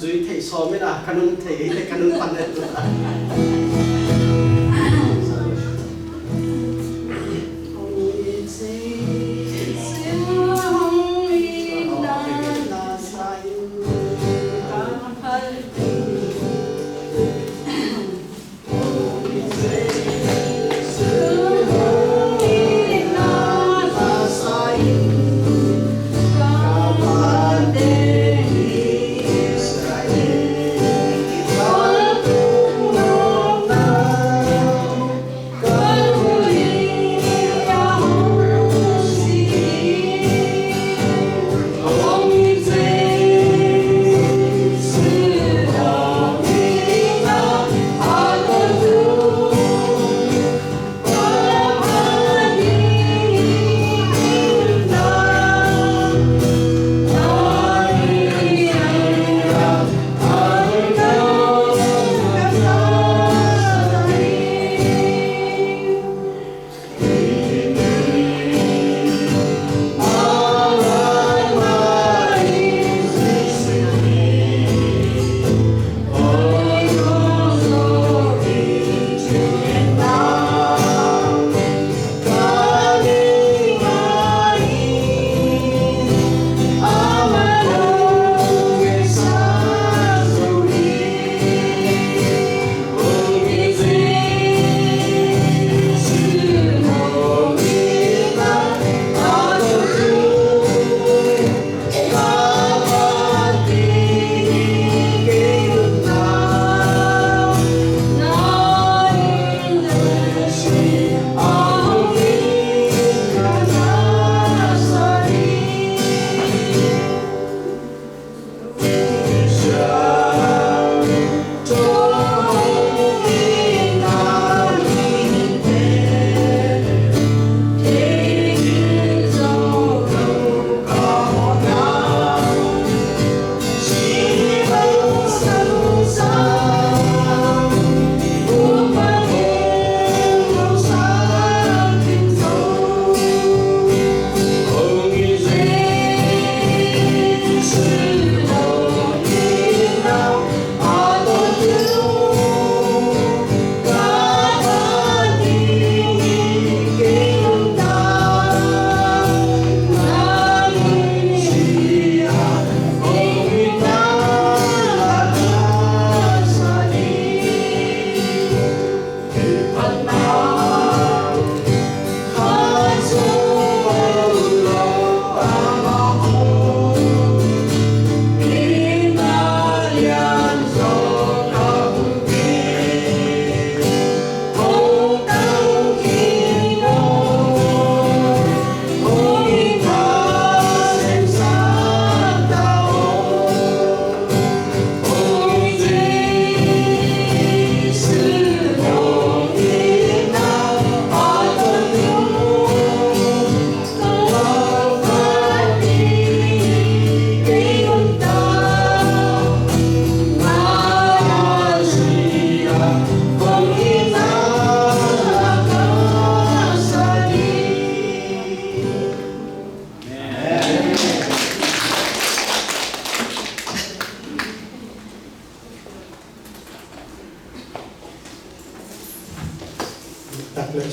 Zui thầy so mới là canon thầy canon phần này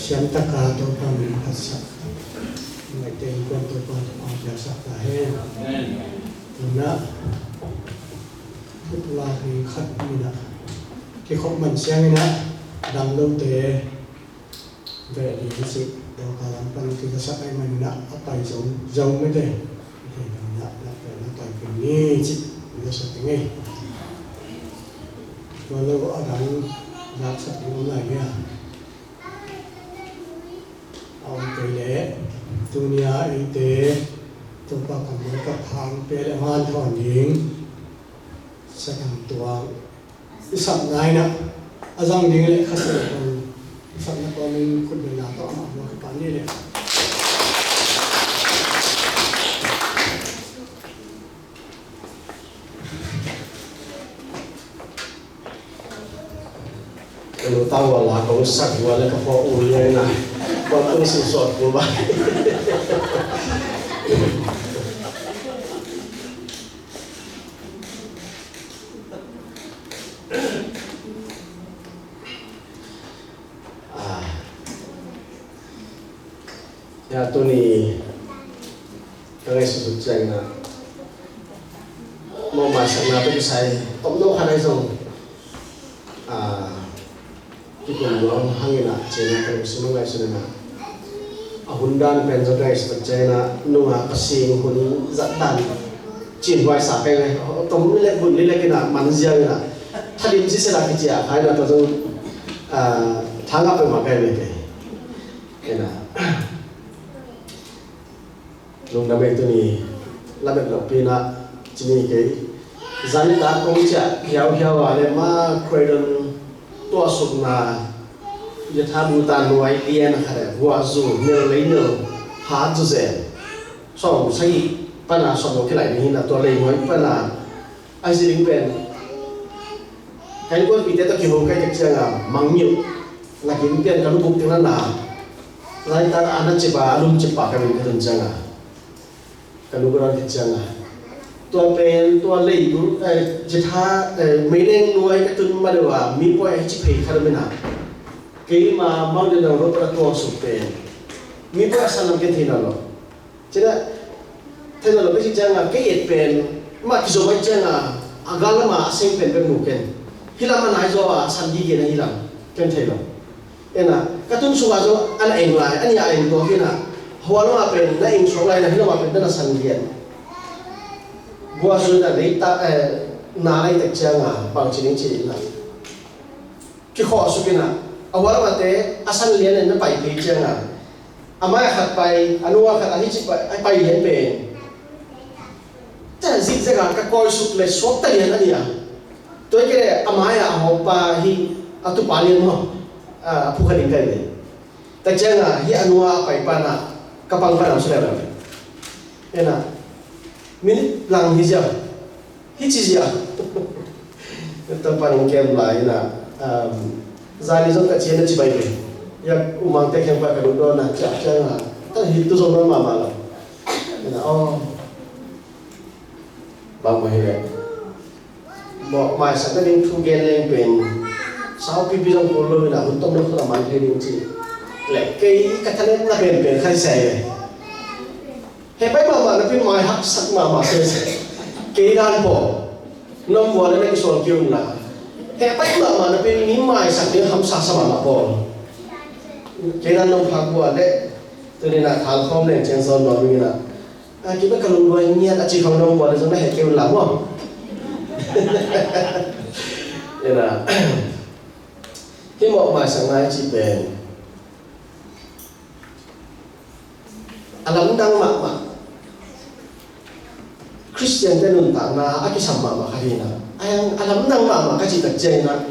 siam taka to pamin hasak ngai te kon to pa ya sak ta he na putla hi khat ni na ki khop man siang na dang lo te ve ni si do kalam pan ki ka sak ai man na apai zong me te ki na na tai ki ni chi ni sa te ngai lo adang nak sak ni lai ya ông cái lẽ dunia ite chúng ta cần một cái hàng pe le man thon ying sa thang tuang isam ngai na azang ding le khase sam na ko min khud na to ma mo pa ni le kalau tahu lah kalau sak wala ka po ulian na bakit susot mo ba ya tu ni kalau susut ceng na mau masak na tu saya tom no hari song kita buang hangina cina kalau semua guys na ahundan penjo guys cina nunga kasing hun zatan cin wai sa kai tom ni le bun ni le kina manzia na thadim si se la ki chia khai na to so thanga pe ma kai le ke ena lung na me tu ni la be lo pi na chini ke zan ta kong cha hiao hiao wa le ma kredon tua suk na ya thabu ta nuai lian khare wa zu ne le ne ha zu ze so sai pa na so mo ke lai ni na to le ngoi pa na ai si ling pen kai ko pi te to ki ho kai tek cha nga mang nyu la kin pen ka lu buk te na na lai ta ana che ba alum che pa ka min ka cha nga ka lu ko ra ki cha ngaตัวเป็นตัวเลี้ยงจะท่าไม่เล่นรวยก็ตุนมาเดี๋ยวมีป่วยจิตเพลคาร์ไม่หนักเกี่ยมาบางเดือนเราประตัวสุดเป็นมีป่วยสั่งกันทีนั่นหรอฉะนั้นทีนั่นเราไปที่จังอ่ะเกี่ยเป็นมาที่สมัยจังอ่ะอาการละมาเซ็งเป็นหมู่กันฮิลามันหายจ้าสันดีกันฮิลากันเท่านั้นเอ็นะก็ตุนสุวาจ้าอันเองไรอันนี้เองตัวที่น่ะหัวเราเป็นนั่นเองสุวาไรนะฮิลามาเป็นนั่นสันดีกันบัวสุดเลยตานาไอ้ตะเจียงอ่ะบางชนิดจีนนะที่ข้อสุกินะเอาว่ามาเตะอาศัยเรียนเนี่ยไปปีเจียงอ่ะอามาขัดไปอนุวัขัดอันนี้จีไปเรียนเป็นแต่สิ่งที่การก็คอยสุดเลยสวดแต่เรียนอันนี้อ่ะตัวเกล้อามาอ่ะหัวปลาฮีอัตุปาเรียนมั้งผู้คนนี้กันเลยแต่เจียงอ่ะฮีอนุวัไปปานะกระปังปานะสุดแล้วเนี่ยนะmin lang hijau hijau tempat yang kem lain na zali zon kecil nanti baik ya umang tek yang pakai dulu na cak cak na itu zon mama lah na oh bang mahir mau mai sakit yang tu gen pen sao pipi zon polo na untuk nak ramai heading ci lek kei katakan na pen kai saya hebat mama tapi mai hak sak mama sese keiran po nom buat ni kisah kiun lah hebat mama tapi ni mai sak dia hamsa sama mama po keiran nom hak buat dek tu ni nak hal kom ni cengson buat ni lah kita kalau dua ini ada cik kau nom buat ni sana hebat lah mo ya lah Khi mai sak mai cik ben alam dang mak Christian dan nuntang na aki sama makarina ayang alam nang mama kasi tagjay na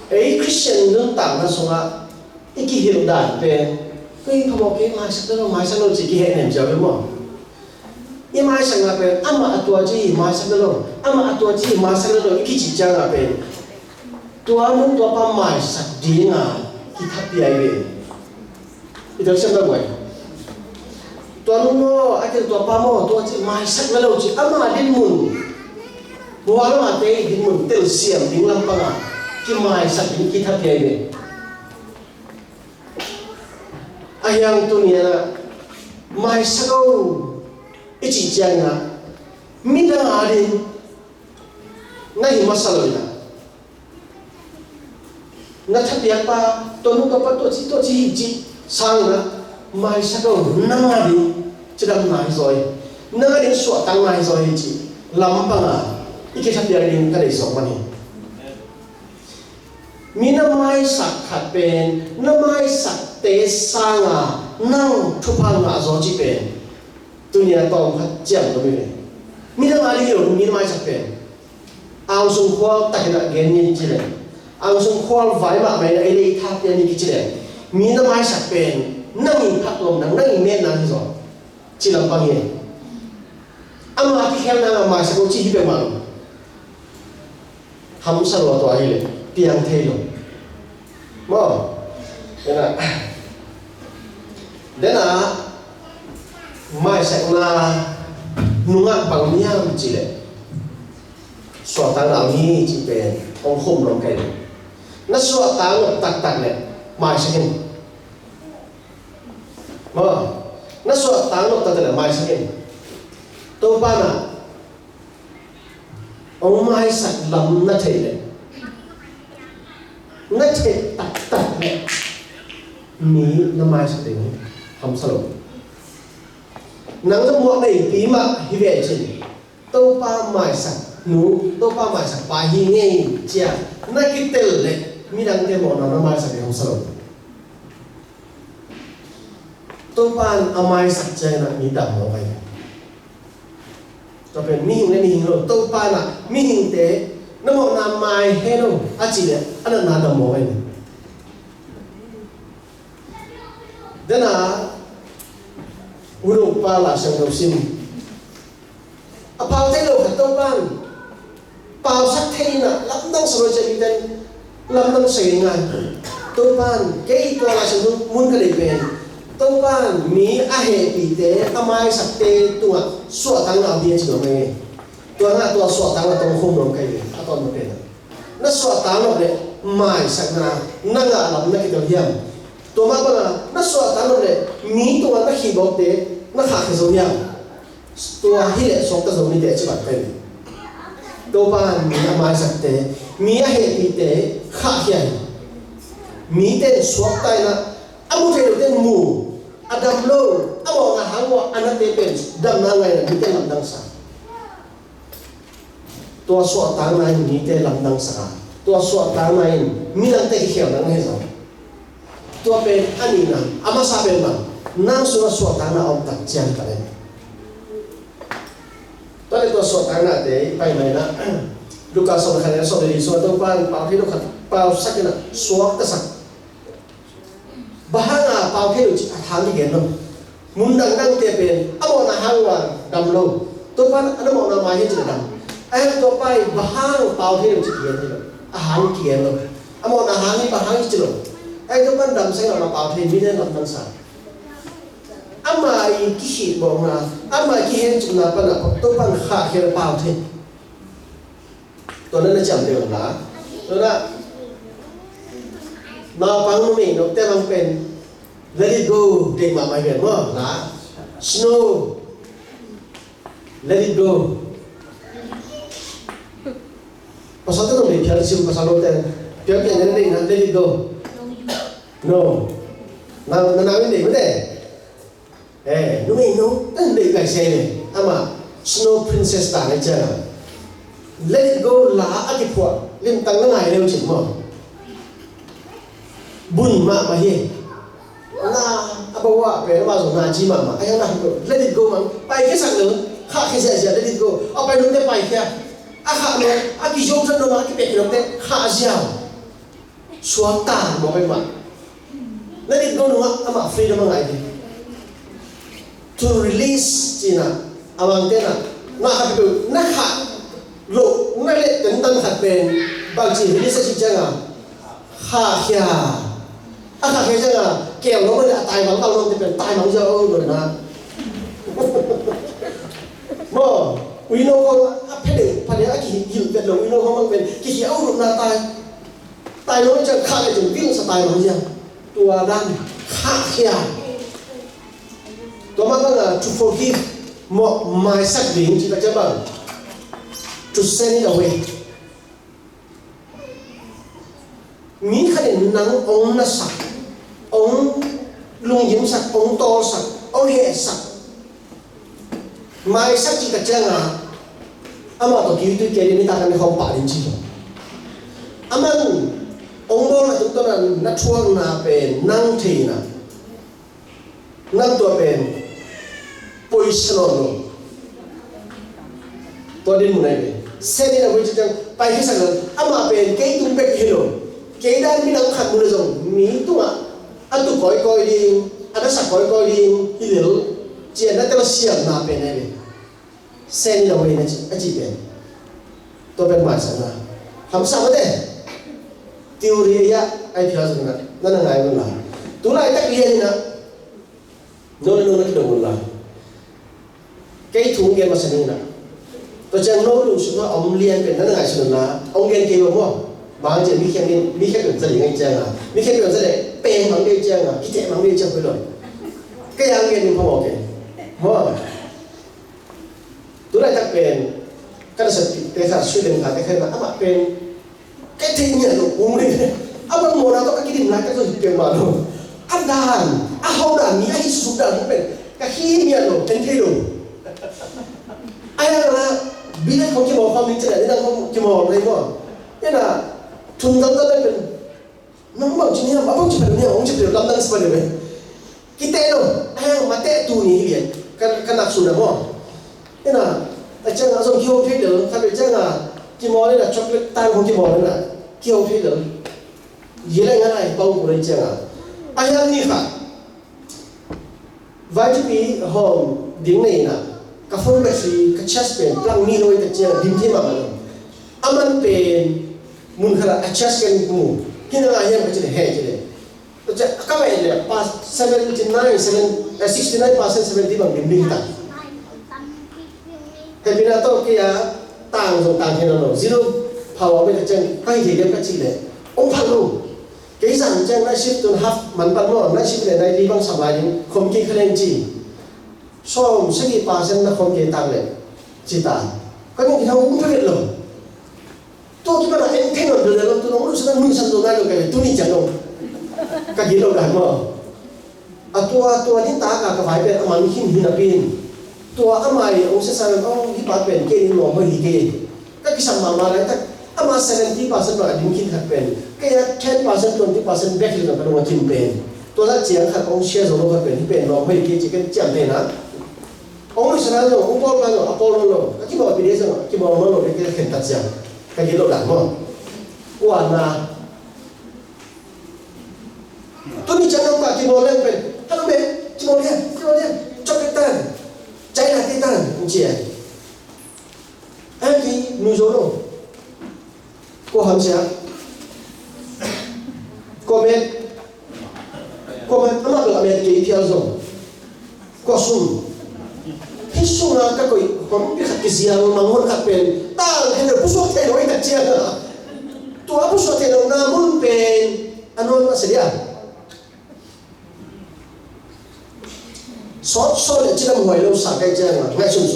Christian nuntang na sunga ikihirdan pe kay kamoke masak na masak na sige henem jawe mo ye masak na pe ama atwa ji masak na ama atwa ji masak na ikichija na pe tua mo tua pa masak di nga kita piai be ito siya bagay tuan mo akhir tua pamo tua cik masak lalu cik ama dinmun buat mate dinmun tel siam ding lampanga ki masak ini kita piai ayang tu ni na masak au ichi jana midang adin nahi masalah ina na tapi apa tonu kapat tu ci sang na mai sa ko nangari sedang nai soi nangari suat tang nai soi ji lampanga ike sa piang ring kali so mani mina mai sak khat pen na mai sak te sanga nang thupang nga zo ji pen tunia tong khat jam to mi mina ngari yo mina mai sak pen ang sung khwal takina gen ni chile ang sung khwal vai ma mai na ele thap ya ni chile mi na mai sak pen nang i phat lom nang i men nang zo chilam pang ye ama ti khel na ma sa ko chi hi be ma ham sa lo to ai le piang the lo mo dena mai sak na nunga pang niam chile so tang al ni chi pen ong khom lom kai na so tang tak tak le mai sakin mà nó sợ táng nó ta là mai sang tôi ba na ông mai sạch lắm nó thấy đấy nó thấy tắt tắt đấy mí nó mai sạch đến không sao đâu nắng trong muộn này tí mà hi về chỉ tôi ba mai sạch nú tôi ba mai sạch bài hi nghe chia nó cái tên đấy mi đang cái món nó mai sạch không sao đâu tôi ban amai sắc chơi là mi đầm nó vậy, cho nên mi hình lên mi hình rồi tôi ban là mi hình thế, nó một nam mai hay đâu, chỉ là anh là nam đầm vậy, thế là Europa là sang đầu sim, bao thế đâu phải tôi ban, bao sắc thế là lắm đang soi chơi đi lắm đang soi ngay, tôi ban cái tôi là sang đầu muốn cái gì về tôi ban mi a hệ bị thế amai sắc tê tua suat tăng nào đi chỉ nói tua ngã tua suat tăng là tôi không đồng cái gì à toàn một cái nó suat tăng là đấy mai sắc na năng ngã làm cái điều hiểm tua mà bao là nó suat tăng là đấy mi tua nó khi bọc thế nó khác cái dấu hiểm tua hi lệ sống cái dấu này để chỉ bắt cái tôi ban mi amai sắc tê mi a hệ bị thế khác hiểm mi tên suat tay na amu thấy được tên mù Adam lo, amo nga hangwa anak tepen dam na ngay na mite lamdang sa. Tua so tang na mite lamdang sa. Tua so tang na minang te hiyaw na ngay sa. Tua pen ani na ama sabi man nang so tang na om tak jian ka rin. Tua tua so tang na te pai mai na Luka so na kanina so dili so to pan pa hilo ka pa sakin na suwak ta sak. Bahanga pau theo chỉ thang đi kiện luôn, muốn đăng đăng tiền tiền, amo na hang wa đầm lâu, tôi ban anh mo na mai hết chỉ đầm, anh tôi bay bahang pau theo chỉ kiện thôi, hang kiện luôn, amo na hang đi bahang chỉ luôn, anh tôi ban đầm sang là pau theo mình nên làm đăng sản, ama cái gì bảo na, ama cái hiện chúng na ban là tôi ban khác cái pau theo, tôi nên là chậm được là, tôi là nào bằng mình nó tên bằng pen let it go để mà mày biết không là snow let it go pasal tu mình phải chịu pasal lo tên việc cái này là let it go no nào nào cái gì vấn đề nó mình nó tên để cái xe này ama snow princess ta này chơi let it go là cái phụ liên tăng nó ngày đều chỉnh mà bun ma hi na abawa pe ba zo na chi ma ai na let it go mang pai cái sang nữa kha cái gì let it go ở pai nung te pai kia kha no ki jong chân no ki pe ki te kha jiao suang ta mo pai ma let it go no ama freedom ngai đi to release china amang te na ha pe na kha lo na le ten tan khat pen bang chi release chi changa kha kia à cái gì à kẹo nó mới là tài bằng tao luôn thì phải tài bằng dâu rồi mà mà uy nô không phải để cái hiểu việc là uy nô không mang về cái gì âu được là tài nó chẳng khác cái chuyện viên sa tài bằng gì tua đan khác kia tua mang là to forgive một mai sắc điển chỉ là cho bằng to send it away mi khai nắng ông na sắc ông lung yếm sắc ông to sắc ông hệ sắc mai sắc chỉ cái chân à ama to cứu tôi kể đến ta cần không phải đến chi ama ông đó là chúng tôi là nát chuông na bền năng thì na năng tua bền position tôi đến một này xe đi là với chăng bay cái sang lần ama bên cái tung bek hello cái đan mi nang khát mua rồi mi tung anh tu coi đi anh đã sạc coi đi hiểu chỉ là tao xiêm na bên này xe đi là với này anh chỉ bên tôi bên ngoài sang là làm sao vậy teori ya ai phiền gì nữa nó là ngày luôn là tú lại tách liền nữa nó cái đồng là cái thùng gen mà sang nữa tôi chẳng nói luôn số ông liên bên nó là ngày xuân là ông gen kêu mà bao giờ mi khen được gia đình anh chàng à mi khen được gia đình bèn bằng đây chàng à cái chạy bằng đây chàng phải rồi cái hàng gen mình không ok mà tôi lại tách bèn cái là sự cái là suy luận là cái khai mà áp bèn cái thiên nhiên nó cũng đi áp bằng một nào tôi cái điểm này cái rồi tiền mà rồi áp đàn hậu đàn mi ai sụp đàn cũng bèn cái khí nhiên nó thành thế rồi ai là bị đấy không chỉ một phong minh trên này không chỉ một đây mà nên là thùng tâm đây bên nó không bằng chuyện nào chỉ phải ông chỉ phải làm đăng sao được cái tệ đâu ai mà tệ tu nhỉ liền cái nạp sụt đâu nên là chẳng là dùng kêu thế được thay vì chẳng là chỉ một đây là chocolate tan không chỉ một đây là kêu thế được gì đây ngay này bao của đây chẳng à ai ăn như vậy vài chục ý hôm điểm này nè cái phone battery cái charge pen plug ni loi tak cia dim thema ma aman pen mun khala charge kan mu kina nga yang ka he chile to cha ka mai le pas 69% bang dim ta he bina to kia tang jong tang hena no zero power be chen kai the dem ka chi le ong phang lu cái rằng chen na shift to half man pan mo na shift le nai li bang samai din khom ki khalen chi so sẽ đi passion là không kể tăng lên chỉ ta các những cái không phải rồi tôi chỉ bảo là em thấy rồi rồi tôi nói là mình sản xuất ra được cái tôi đi chẳng đâu cái gì đâu cả mà tôi đi ta cả cái vài bên mà mình hin là pin tôi mày ông sẽ sang ông đi bắt bên kia nó mới đi kia cái sản mà lại ta mà 70% là đi hin hạt bên cái 10% 20% back là cái nó kim bên tôi đã chiang hạt ông share rồi nó bên nó mới đi kia chỉ cái chạm bên á ông ấy nói rằng ông Paul nói rằng Apollo nói cái bảo bị đấy rằng cái bảo nó nói cái khen thật rằng cái gì đâu đảm không quan là tôi đi chơi đâu cả cái bảo lên về hello bé cái bảo lên cho cái tan trái là cái tan cũng chỉ em thì nuôi dối đâu cô hâm sẽ comment nó được làm cái theo rồi cô sung cái số nào các coi không biết cái gì mà muốn các bên ta cái này bút thay đổi cái gì à tôi bút thay đổi na muốn bên anh nói sẽ đi à số để chỉ là ngoài lâu sáng cái gì mà ngay xuân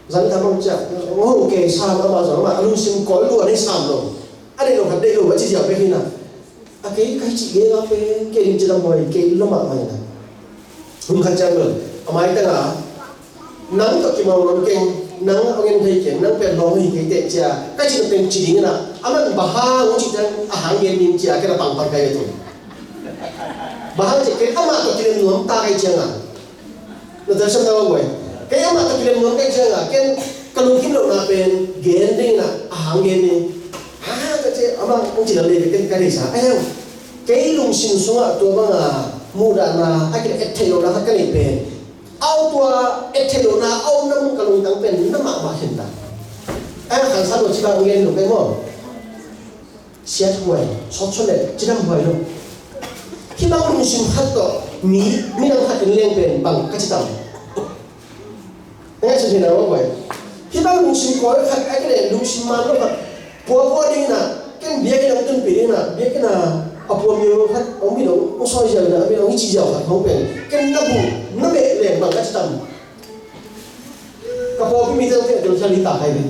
dân ta mong chắc ngô kề sao mà bao giờ mà anh xin cõi luôn đấy sao rồi anh đây là hạt đây rồi cái gì ở bên nào cái chị ghé ở bên cái đình chỉ là ngoài cái nó mặc này nè không khăn trang rồi mai ta là nắng có cái màu nắng keng nắng ông em thấy cái nắng bèn lông thì cái tệ chia cái chuyện bèn chỉ định là aman bahang ông chỉ đang hàng game mình chia cái là bằng cái thôi bahang chỉ cái ama có cái nuông ta cái chia à nó thấy sao đâu vậy cái ama có cái nuông cái chia à cái kalau kita nak bèn game là hàng game ni cái chuyện ama ông chỉ là lấy cái gì sao cái lùng sinh xuống à tôi bằng à muda na cái etelo na cái này bèn ao tua etelo na ao nam kalung tang pen na ma hin ta ai khang sa do chi ba ngen lo cái mo sia thoi so so le chi nam hoi lo khi ba mun sim khat to mi nang khat leng pen bang ka chi tam nghe chuyện nào vậy khi ba mun sim ko khat ai cái này lung sim man lo ka po đi na cái bia cái dong tun pi na bia cái na apo mi lo khat ông mi dong ông soi giờ na mi dong chi giờ khat không pen cái na bu nó bể liền bằng cách tầm các bộ phim video thì được lý tả hay đấy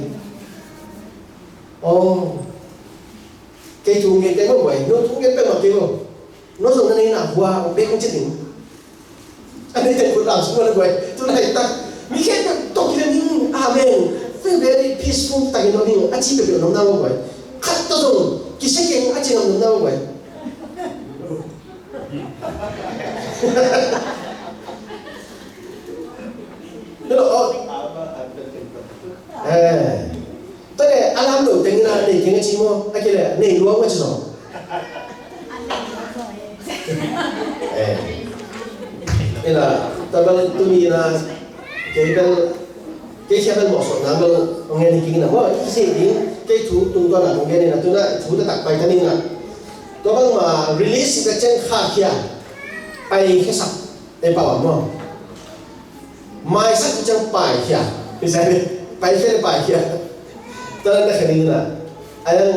cái chủ nghĩa cái nó vậy nó cũng cái bên mặt kia không nó dùng cái này là qua biết không chết đỉnh anh ấy thấy cuộc làm xuống là vậy tôi này ta mi khen tôi kia những amen very peaceful tại nó đi anh chỉ được nó nào vậy khát tôi dùng cái sách cái anh chỉ làm nó nào vậy Tức là alam lo tengi na nei kenga chimo akile nei luang ma chino ina tabal tumi na cái xe bên một số nam luôn ông nghe đi kinh là có cái gì cái chú tung con là ông nghe này là tôi đã chú đã đặt bài cho nên là tôi vẫn mà release cái chân khá kia bay cái sập để bảo mà mai sắc chân bài kia thì sao đi bay cái bài kia tôi đã khẳng định là anh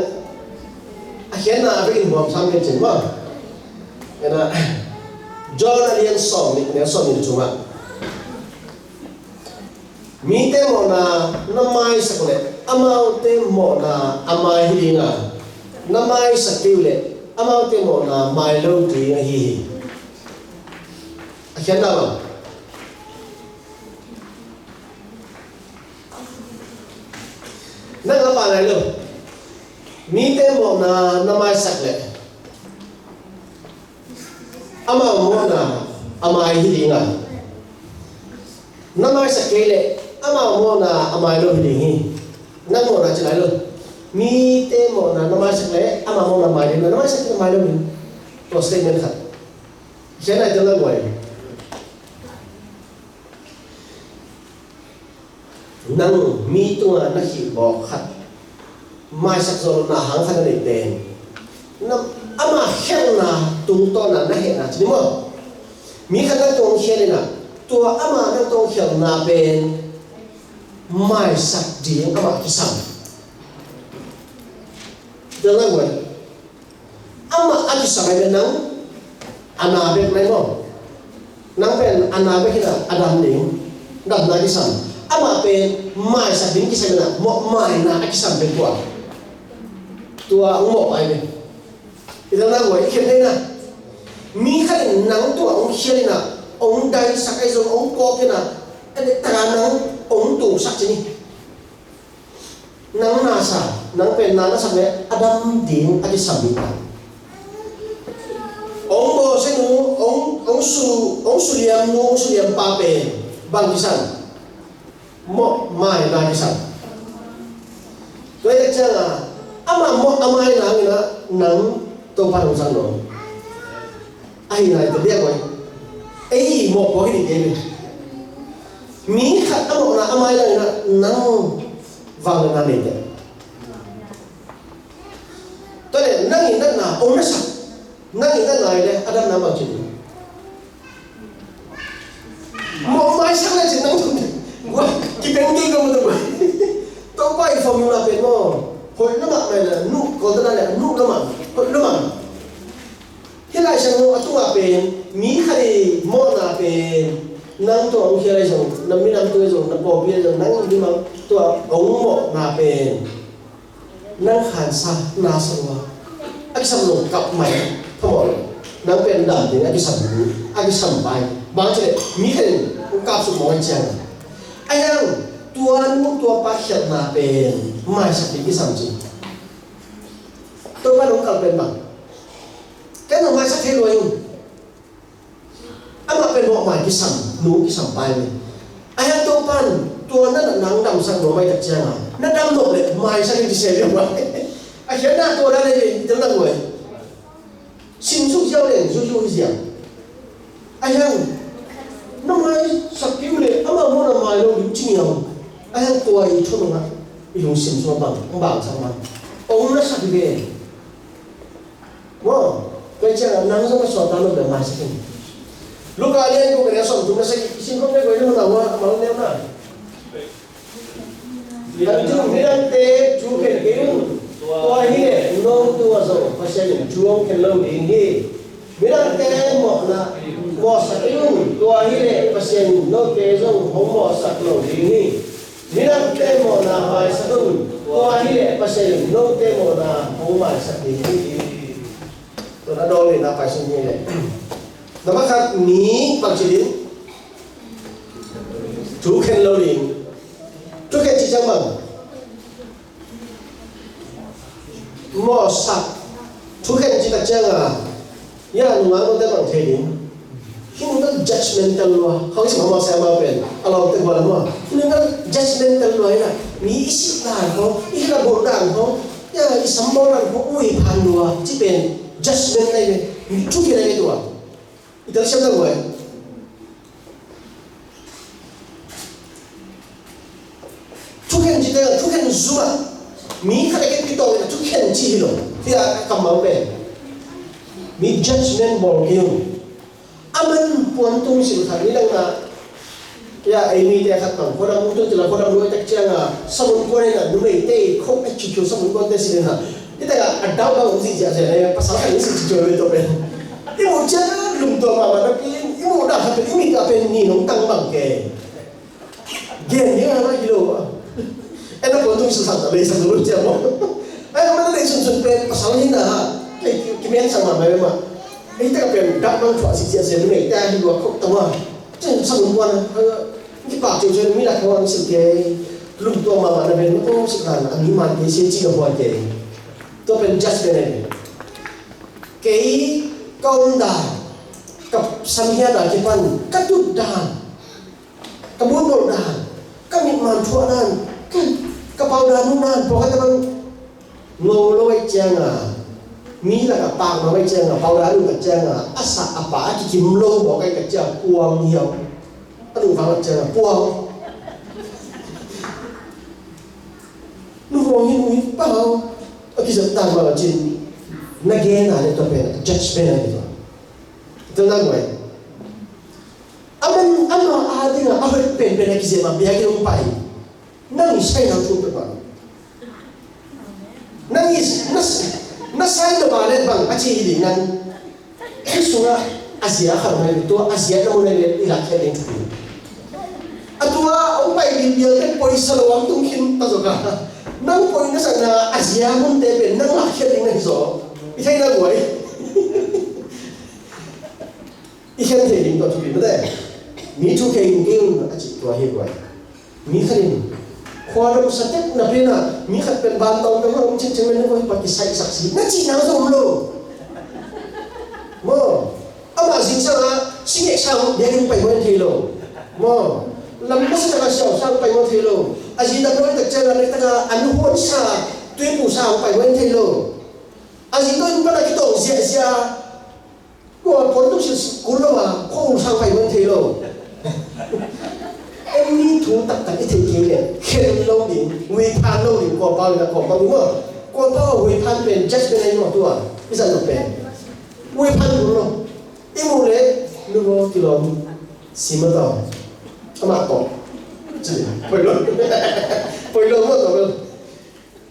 hiện là cái hình vòng sang bên trên mà là John Alien song này song này chúng ta mi te mo na namai sakole amau te mo na amai hinga namai sakile amau te mo na mai lo ti hi a khen da ba nang apa ngai lo mi te mo na namai sakle amau mo na amai hinga namai sakile ama mo na amai lo hidingi nang mo na chalai lo mi te mo na namai sakle ama mo na mai lo namai sakle mai lo ni to statement khat chen ai tela ngoi nang mi tu na hi bo khat mai sak zo na hang khat nei ten nam ama khen na tung to na he na chini mo mi khat na tong khen na tua ama na tong khen na ben mai sắc điên các bạn kisam, đó là vậy. Ama anh kisam này nắng, ana bên này không, nắng bên ana bên kia là adam điên, đầm na kisam. Ama bên mai sắc điên kisam là một mai na kisam bên qua, tua một ai bên, đó là vậy. Khi này nè, mi khai nắng tua ông khi này nè, ông đây sắc cái giống ông co kia nè. Ada tangan ông tu sak sini, nang nasa, nang pen nana sampai adam ding ada sabita. Ông bo senu, ông su liam pa pen bang kisan, mo mai na kisan. Kau tak cakap, ama mo amai nang ina nang tu parang sang no. Ai na itu dia kau, mo kau ini dia. Mi khát amo na amai la na nang vang na nei de to le nang in na ông na sa nang in na le adam na ma chin mo mai sa la chin nang wa ki ben ki ko mo to pai formula pe mo hoi na ma mai la nu ko da la nu na ma hoi na ma he lai sang no atu pe mi khari mo na pe nang to ông kia đây rồi nằm mi nằm tôi rồi nằm bò bia rồi nang đi mà tôi ông mộ na pen nang hàn sa na sang wa anh sam lồng cặp mày không bỏ nang pen đầm thì anh sam bài bao nhiêu mi cái ông cặp số mồi chăng anh em tua pa hiện na pen mai sắp đi cái sam gì tôi bắt ông cặp pen bằng cái nào mai sắp thế rồi ama pen mo mai kisam nu kisam pai ni aya to pan to na nang dam sang no mai tak changa na dam no le mai sang di se le wa a hian na to da le de na ngoi sin su jiao le su jiao aya no mai sak kiu le ama mo na mai lo lu chi niao aya to ai thu no na i lu sin so bang sang ma ông na sak ge wo cái changa nang so so ta lo le mai sak lúc kalian ko kaya som tuna sa isin ko ko yung nawa mau nem na dan te chu ken keun to hi no tu aso pasal chuong ken lo ding hi miran te mo na mo sa keun to hi pasal no te jong hom mo sa lo ding hi miran te mo na hai sa keun to hi pasal no te mo na hom ma sa ding hi to na do ni na pasal ni le nama khác mí bằng chỉ đến chú khen lâu liền chú khen chỉ chẳng bằng mò sạch chú khen chỉ đặc trưng à ya nung ang udah bang trading hindi na judgmental lo không chỉ mà xem mà bên alo tên gọi là mà hindi na judgmental loi na mi isi dan ko ihla bol dan ko ya isamboran ko ui panua ci ben judgment nai mi tu ki nai tua ital siam da loi tuken jita tuken zuma mi kha ke pito na tuken chi hilo tia kamau be mi judgment bol kiu aman puan tung sil khan ni lang na ya ai mi te khat tang kodam tu tila kodam loi tak changa samun ko na du mei te khop a chu chu samun ko te sin na ita ga adau ba uzi ja ja pasal kan ni si chu to ben i mo cha lum to ma ma ki i mo da ha pe mi ka pen ni nong tang bang ke gen ni na ki lo ena puan tung sil khan ta le sa lu cha mo ai ma le sun sun pe pasal ni na ha ki men sang ma ma ai ta ka pen da mang chwa si ja se ni mei ta hi lo khop ta wa chen samun ko na cái bà chủ cho mình là không sự cái lúc tôi mà bạn bên nó có sự là anh nghĩ mà cái sẽ chỉ là hoàn cái tôi bên just bên này cái công đàn cặp sanh hia đàn cái phần các tụt đàn các bốn bộ đàn các miệt màn thua đàn các bao đàn nung đàn bỏ cái bằng ngô lôi chang à mi là các bang mà mấy chang à bao đàn luôn các chang à asa apa chỉ chìm lâu bỏ cái chang cuồng nhiều đúng vào là chơi buông lúc buông như núi bao ở cái giờ tăng vào trên nãy nghe là để tôi bên judgment này rồi tôi nói vậy anh mà ai đi là anh bên cái gì mà bây giờ không phải năng sai nào chụp được bạn năng sai được bạn lên bằng anh chỉ đi năng cái số là Asia không phải tôi Asia nó muốn lên Iraq hay đến atua ông bay đi biar cái poi salawang tung kim ta zoga nang poi na sang na Asia mun te ben nang la khet ning zo i thai na goi i khen the ding to tu bi de mi thu ke in ke a chi to he goi mi kharin khwara sa tek na pe na mi khat pen ban tong ta ông chen chen men ko pa ki sai sak si na chi na zo lo mo ama jing sa sing ek sang dia ning pai wen thi lo mo làm bớt cái sầu sang phải ngon thế lo, à gì đã nói được chơi là người ta ăn huống sa, tuyên bố sao phải ngon thế lo, à gì tôi bắt cái tổ dễ ra, của bốn tổ chức cún lo mà không sang phải ngon thế lo, em đi thu tập cái thế kia này, khen lâu đi, nguy phan lâu đi, của bao là của bao đúng không? Của bao nguy phan bên just bên này mà tua, bây giờ nó bên, nguy phan đúng không? Em muốn đấy, lúc đó thì lo, xí mất rồi. Ama ko chỉ phải luôn mất rồi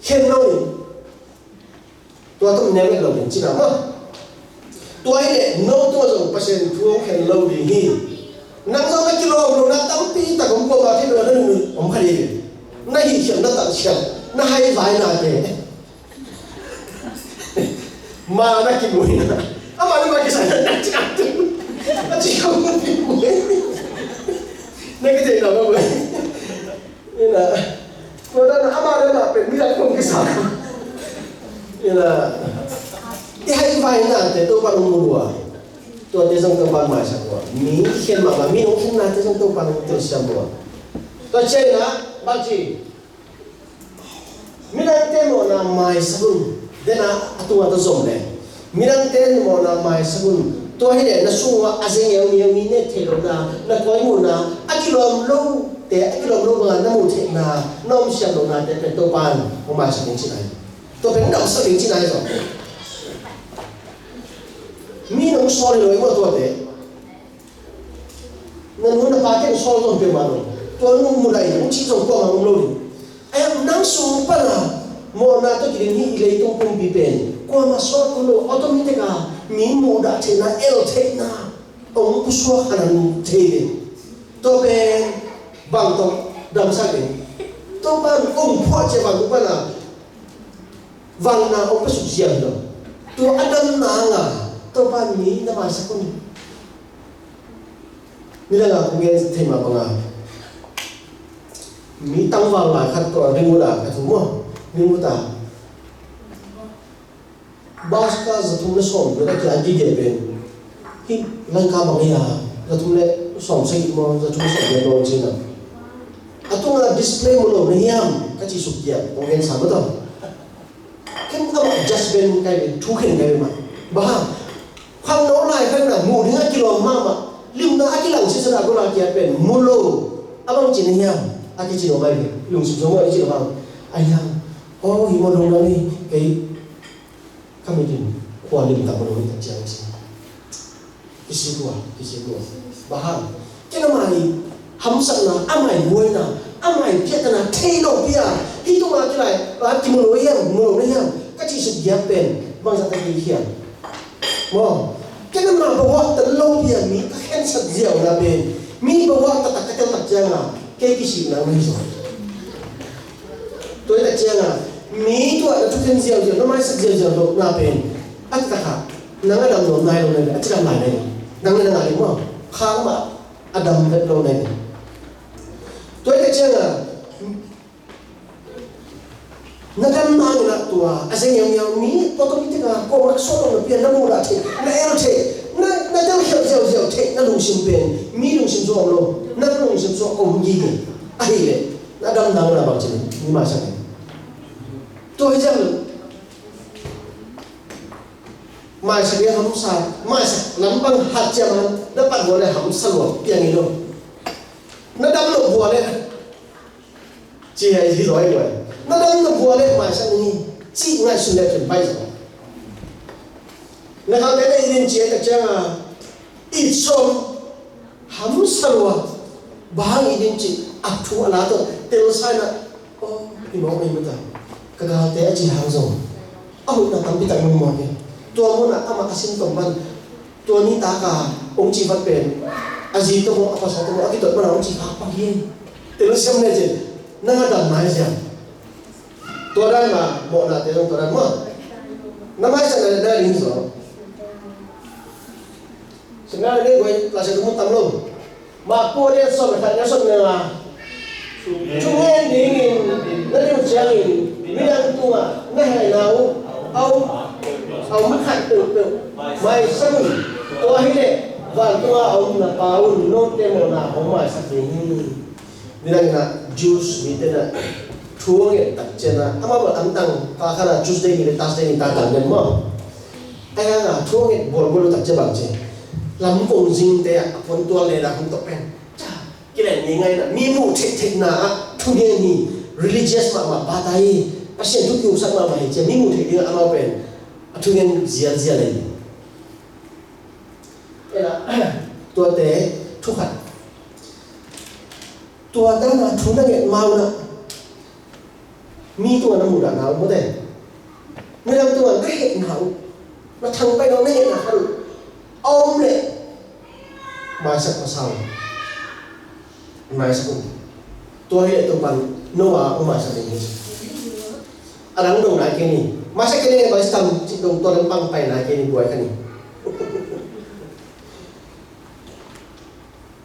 khen lâu tôi ném cái lâu đến chỉ nào mà tôi này nấu tôi dùng bát sen thua khen lâu thì hi nắng gió mấy kilo rồi nắng tắm tí ta cũng có vào thế rồi nó ông khai đi nay hiện nó tận chiều nó hay vài nào thế mà nó kịp mùi nữa mà nó cái sản nó chỉ không có kịp mùi nên cái gì nào mọi người nên là tôi đã ama đây làเป็นเรื่องของcái sản nên là cái hay vài nào thì tôi bằng mua tôi để trong tôi bằng mà sao mi khen mà mi không khen nào thì trong tôi bằng tôi sao mua tôi chơi na bác chị mi đang tên một là mai sabun để na tôi dùng này mi đang tên một là mai sabun tôi hay để nó xung quanh anh nhiều nhiều mi nét thế rồi na coi mù na anh kêu lâu để anh kêu lâu mà nó mù thế na nó không xem đâu na để tôi bàn không mai sabun chỉ này tôi phải đọc sao đến chỉ này rồi mi nó so rồi mà tôi thế nên muốn là cái so rồi về mà rồi tôi nó mù này cũng chỉ dùng qua mà không lâu em năng số pa na mo na to kirin hi ilay tong kung bipen kwa masot ko lo automatic mi mo da che na el the na ông kuswa kanan the to ben bang to dam sa ke to ban ông pho che bang pa na wang na ông pa su siam do to adam na nga to ban mi na ma sa kun ni la ko nge the ma ba nga mi tăng vào là khát có đi mua đà cái thùng mua đi mua ta bao giờ giờ thùng nó sòng người ta chỉ ăn gì bên khi lần cả bằng nhà giờ thùng này sòng xây mà giờ thùng sòng để đồ gì nào à atunga display mo lo niyam kachi sukya ongen sabato ken am adjustment kai thu khen kai ma ba khang no lai khang na mu dinga kilo mama lim na akilang si sana ko la kya pen mulo abang chin niyam aki chi no mai lung sim so mo chi no ba ayang oh hi mo lo na ni kai kami din kwa lim ta mo ni ta chang si kisi ko bahang kena mai ham sak na amai buai na amai piat na thei no pia hi to ma kilai ba ki mo lo yam ka chi su ya pen bang sa ta ki hian mo kena ma ba wa ta lo pia mi ka khen sak jiao na pen mi ba wa ta ta ta jang na ke ki si na mai so to ta jang na mi to ta tu khen jiao jiao no mai sak jiao na pen at ta ka na nga dam no nai lo ne at ta mai ne nang na ngai mo khang ma adam vet lo ne tôi thấy chưa là nó đang mang là tua à sẽ nhiều mí tôi biết là cô mặc số đồng tiền nó mua đã thế nó em thế nó đang hiểu thế nó lùng xìm tiền mí lùng xìm số luôn nó lùng xìm số ông gì vậy ai vậy nó đang mang là bảo chứng nhưng mà sao tôi rằng mai sẽ biết không sao mai sẽ nắm bằng hạt chè mà nó bắt vào đây không sao luôn tiền gì đâu nó đâm được vua đấy chỉ hay gì rồi vậy nó đâm được vua đấy mà sao đi chỉ ngay xuân đẹp chuẩn bay rồi nó không thấy đây nên chế được chưa à ít xong hắm sao luôn bahang idin chỉ áp thu anh đó tiêu sai là ô thì mong mình bây giờ cái đó té chỉ hàng rồi ông là tạm bị tạm ngừng mòn tua mo na ama asin tomban tua ni ta ka ong chi vat pen aji to mo apa sa to mo akito mo na ong chi pa hin te lo sem ne je na nga dam mai ja tua dan ma mo na te ong tua mo na mai sa na da ling so senga ne goi la sa mo tam lo ma ko de so ba ta so ne la chung hen ding na de chang in mi dang tua na hai nau ông mất hạnh tự mày sân tôi hết và tôi ông là bảo nốt tên một nào ông mày sắp gì đi đây là juice như thế này thua cái đặc trưng là ama bảo ăn tăng và khai là juice đây người ta đây người ta làm nhân mà anh là thua cái bồn đặc trưng bằng gì lắm cùng dinh thế à con tua này là không tốt bèn cái này như ngay là mi mù thịt nà thu nhiên thì religious mà ba tay bác sĩ thuốc cứu sắc mà mày chỉ mi mù thịt đi ăn ao bèn thu nhiên zia này đây là tua tế thu hạt tua đó là thu năng nhận mau nè mi tua nó mù đạn nào có thể người làm tua cái hệ nào nó thằng bay nó hệ nào ôm lệ mai sắc mà sao mai sắc tua hệ tụi bạn nô à ông mai sắc này anh đồng lại cái này masa kini bagi tam dong tuan pang pai na kini buai kani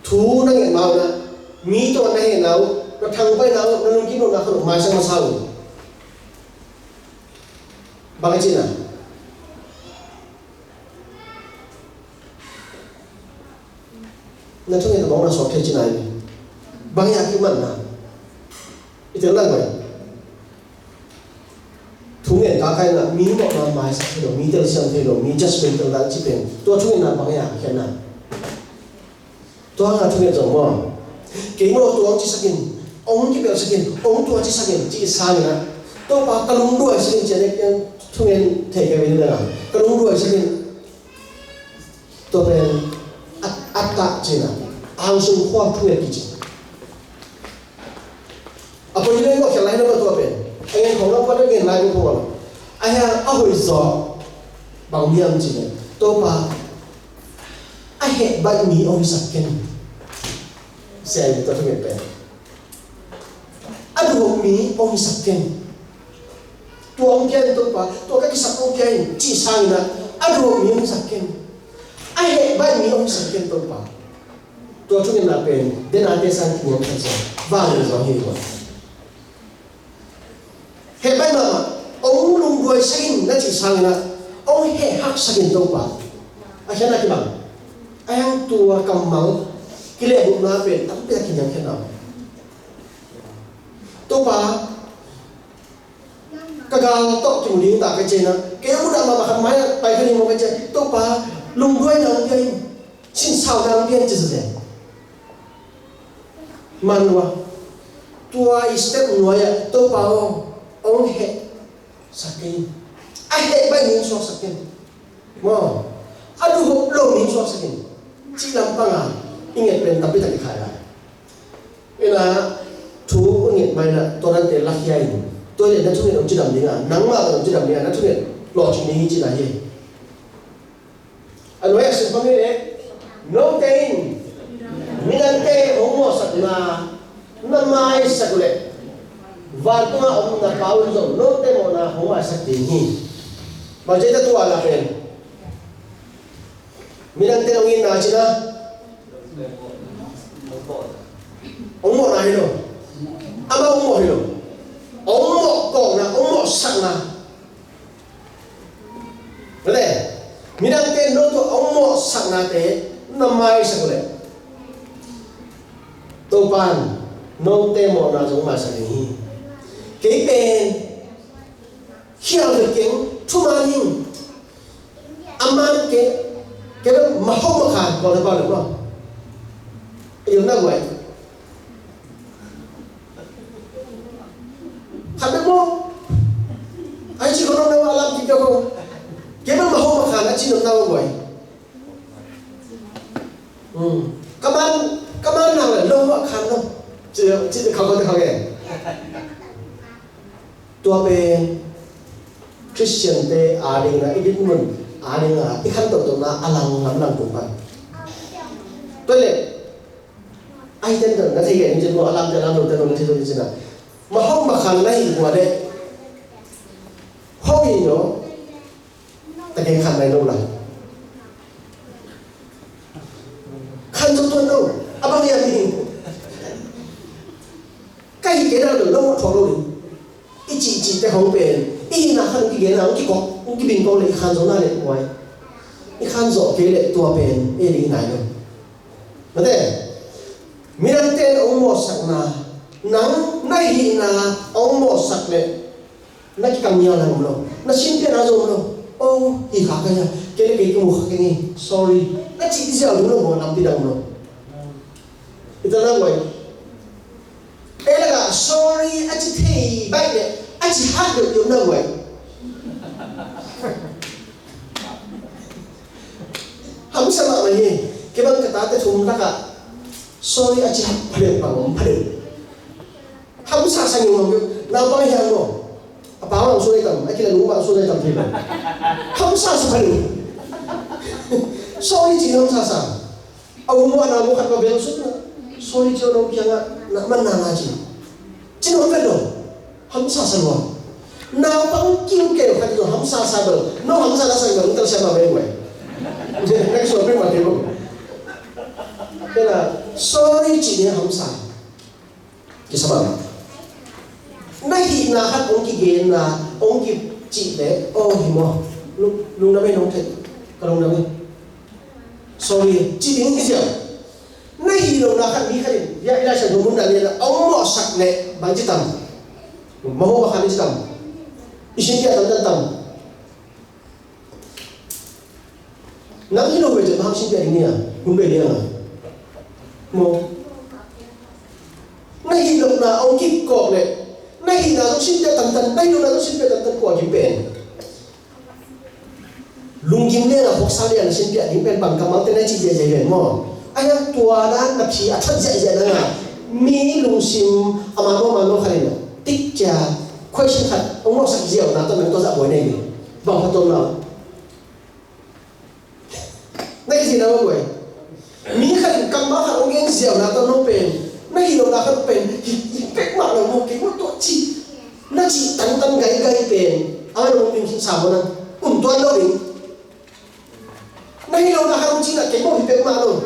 thu nang yang mau na mi to na he nau na thang pai nau na nung kino na khalo ma sang masau bagi cina na thong ni bang na so the cina ni bagi akiman na itu lang vậy thu nghệ cá cái là mí bọn nó mai sắc thay đổi mí tiêu xem thay đổi mí just bên tương đáng chỉ bên tôi thu nghệ là bằng nhà khen nào tôi là thu nghệ giống mà cái mô tôi chỉ sắc in ông cái biểu sắc in ông tôi chỉ sắc in chỉ sang nữa tôi bảo cái lúng đuôi sắc in chỉ để thu nghệ thể cái vấn đề nào cái lúng đuôi sắc in tôi bên ắt tạ chỉ là ao sung khoa thu nghệ gì à bây giờ nó cái này nó tôi bên anh em không có cái này cũng không anh em ở hồi gió bằng miệng chỉ này tôi bảo anh hẹn bạn mi ông sắp kén xem tôi không biết anh hùng mi ông sắp kén tôi ông kén tôi bảo tôi cái sắp ông kén chỉ sang là anh hùng mi ông sắp kén anh hẹn bạn mi ông sắp kén tôi bảo tôi không biết là bên đến anh đến sang thì ông sắp kén và rồi gió hiểu rồi hệ bay mà ông lùng đuôi sakin nó chỉ sang là ông hệ hắc sakin đâu bảo anh xem là cái bằng anh tua cầm máu cái lệ bụng nó về tắm bây giờ kinh nghiệm thế nào to pa kagal to ki muding ta ka chena ke uda ma khan mai pai khani mo ka che to pa lung duai nang pian sin sao nang pian che se manwa tua step noya to pa ong he sakin a he ba nin so sakin mo adu ho lo nin so sakin chi lam panga inget pen tapi tak khaya ina thu inget mai na to ran te la hiai tôi để nó xuất hiện ông chỉ đầm đi à nắng mà ông chỉ đầm đi à nó xuất hiện lọ chỉ đi chỉ là gì anh nói sự phong đấy no tên minan tên ông mua sạch mà năm mai sạch lệ và tôi ông đã bảo rồi no tên mà na không ai sạch gì nhỉ mà chỉ ta tua là bên minan tên ông in nào chứ na ông mua này rồi ama ông mua rồi ông mọ cổ là ông mọ sẵn là vấn đề mình đang tên nó tụi ông mọ sẵn là thế năm mai sẵn rồi tôi bàn nông tên mọ là giống mà sẵn hình cái bên khi nào được tiếng thu mà nhìn aman cái đó mà không mà khả còn là bao được không yêu nó vậy khăn biết không? Anh chỉ có nói đâu làm gì đâu không? Cái mà không mà khăn anh chỉ được đâu vậy? Các bạn nào là lâu mà khăn không? Chỉ không có được nghe. Tua bên Christian te aling na idin mun aling na ikhan to na alang ngam lang kumpan. Tôi lệ ai tên đó nó thấy cái những chuyện alam alam đầu tiên nó thấy tôi gì nào mà không mà khăn này của đấy không gì nữa tại cái khăn này đâu là khăn trong tuần đâu à bao nhiêu thì cái nào được đâu mà thọ đâu đi chỉ cái không bền là khăn cái nào chỉ có cái bình con lại khăn giống nào để ngoài cái khăn rõ cái lại tua bền đi này đâu vấn đề mình đang tên ông một sẵn là nắng nay hiện là ông một sạch lệ nó chỉ cầm nhiều là không đâu nó xin tiền nào rồi đâu ô thì khác cái mùa cái gì sorry nó chỉ giờ đúng là 1 năm tỷ đồng rồi người ta nói vậy đây là cả sorry anh chỉ thì bay này anh chỉ hát được đúng đâu vậy không sao mà gì cái băng cái ta tới thùng ra cả sorry anh chỉ hát được bằng phải được không sao sang nhiều người nào bao nhiêu rồi báo bằng số đây tầm anh kia là đúng bằng số đây tầm thì không sao phải được sorry chỉ không sao ông mua nào mua khăn vào bên suốt sorry cho nó chẳng là mất nào là chỉ nó phải rồi không sao rồi nào bằng kêu kêu khăn rồi không sao rồi nó không sao rồi chúng ta xem vào bên ngoài cái số bên ngoài thì không thế là sorry chỉ để không sao thì sao bảo nay thì là hát ông kia ghen là ông kia chị đấy ô thì mà lúc nó bên ông thịt còn ông nào bên sorry chỉ đến cái gì nay thì là hát đi khai vậy là sản phẩm muốn là ông mỏ sạch này bằng chỉ tầm mà không có chỉ tầm ý xin kia tầm nắm cái đồ về chuyện học sinh kia này muốn về đi à một nay thì là ông kia cọp này nay thì là xin về tầm đây là xin về tầm của những bên lung kim này là học sinh này là xin về những bên bằng cầm áo tên này chỉ dễ dễ mà anh em tua đã nạp chỉ thật dễ dễ đó là mi lung sim amano khai này tích trà khoai xin thật ông học sạch rượu nào tôi mình có dạ buổi này vòng phát tôn nào nay cái gì đâu vậy mi khai cầm áo hạt ông nghe rượu nào tôi nó bền nay thì là không bền thì cách mạng là một cái mất tội chi nó chỉ tăng gây bền ai là mình xin xào mà toàn đâu đi nay là không chỉ là cái một cái mà đâu